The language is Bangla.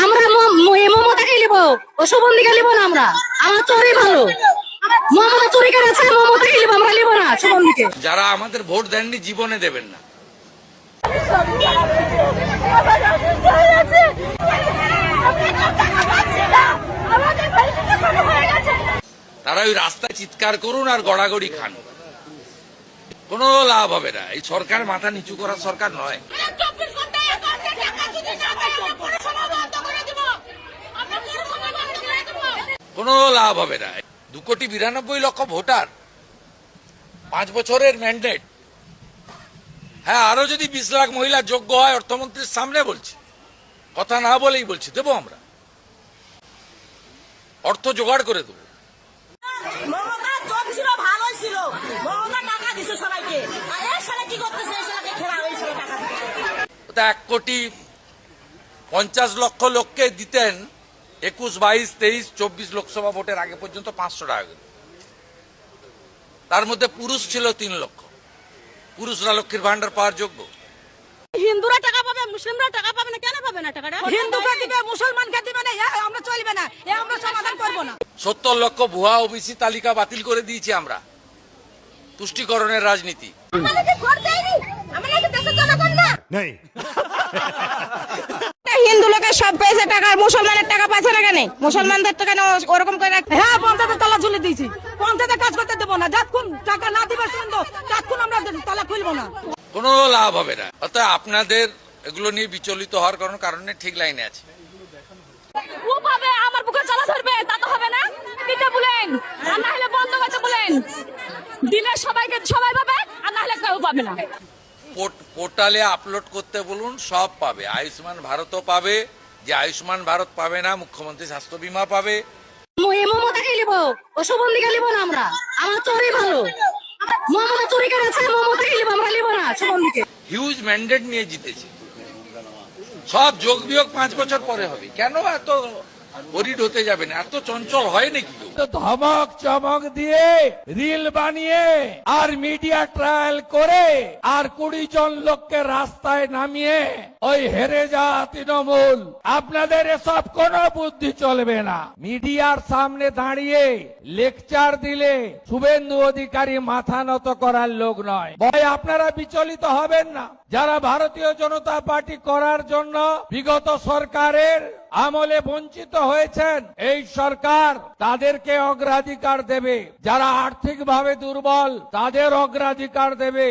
আমরা মমতাকে লিব, অশুভন্দিকে লিব না। আমার চোরই ভালো। মমতা চুরি করেছে, মমতাকে লিব, আমরা লিব না শুভন্দিকে। যারা আমাদের ভোট দেননি জীবনে দেবেন না। তারা ওই রাস্তায় চিৎকার করুন আর গড়াগড়ি খান, কোনো লাভ হবে না। এই সরকার মাথা নিচু করার সরকার নয়। কোনো লাভ হবে না। 2,92,00,000 ভোটার, 5 বছরের ম্যান্ডেট। হ্যাঁ, আরো যদি 20 লাখ মহিলা যোগ্য হয়, অর্থমন্ত্রীর সামনে বলছি, কথা না বলেই বলছি, দেবো আমরা অর্থ জোগাড় করে দেবো। তা 1,50,00,000 লোককে দিতেন 21, 22, 23, 24 লোকসভা ভোটের আগে পর্যন্ত 500 টাকা করে। তার মধ্যে পুরুষ ছিল 3 লক্ষ। পুরুষরা লক্ষ্মীর ভান্ডার পাওয়ার যোগ্য। হিন্দুরা টাকা পাবে, মুসলিমরা টাকা পাবে না। কেন পাবে না টাকাটা? হিন্দুকে দিবে, মুসলমানকে দিবে না। আমরা চলবে না, আমরা সমাধান করব না। 70 লক্ষ ভুয়া ওবিসি তালিকা বাতিল করে দিয়েছি আমরা। তুষ্টিকরণের রাজনীতি। হিন্দু লোকের সব পেয়েছে টাকা, মুসলমানের টাকা পাচ্ছে না কেন? মুসলমানদের তো কেন ওরকম করে? হ্যাঁ, পঞ্চায়েতের তালা ঝুলে দিয়েছি। পঞ্চায়েতের কাজ করতে দেবো না। যতক্ষণ টাকা না দিবে ততক্ষণ আমরা তালা খুলবো না। কোনো লাভ হবে না। অর্থাৎ আপনাদের এগুলো নিয়ে বিচলিত হওয়ার কারণে ঠিক লাইনে আছে। ও পাবে, আমার বুকে চালা ধরবে, তা তো হবে না। দিতে বলেন, আর না হলে বন্ধ করতে বলেন। দিলে সবাইকে সবাই পাবে, আর না হলে কেউ পাবে না। পোর্টালে আপলোড করতে বলুন, সব পাবে। আয়ুষ্মান ভারতও পাবে। যে আয়ুষ্মান ভারত পাবে না, মুখ্যমন্ত্রী স্বাস্থ্য বীমা পাবে। মমতাকে লিব, অশুভন্দিকে লিব না। আমার চোরই ভালো। মমতা চুরি করেছে, মমতাকে লিব, আমরা লিব না শুভন্দিকে। হিউজ ম্যান্ডেট নিয়ে জিতেছে। সব যোগ বিয়োগ 5 বছর পরে হবে। কেন এত ওরিড হতে যাবেন? এত চঞ্চল হয় নাকি? ধমক চমক দিয়ে রিল বানিয়ে আর মিডিয়া ট্রায়াল করে আর 20 জন লোককে রাস্তায় নামিয়ে ওই হেরে যাওয়া তৃণমূল, আপনাদের এসব কোনো বুদ্ধি চলবে না। মিডিয়ার সামনে দাঁড়িয়ে লেকচার দিলে শুভেন্দু অধিকারী মাথা নত করার লোক নয়। ভয় আপনারা বিচলিত হবেন না। যারা ভারতীয় জনতা পার্টি করার জন্য বিগত সরকারের আমলে বঞ্চিত হয়েছেন, এই সরকার তাদেরকে অগ্রাধিকার দেবে। যারা আর্থিকভাবে দুর্বল তাদের অগ্রাধিকার দেবে।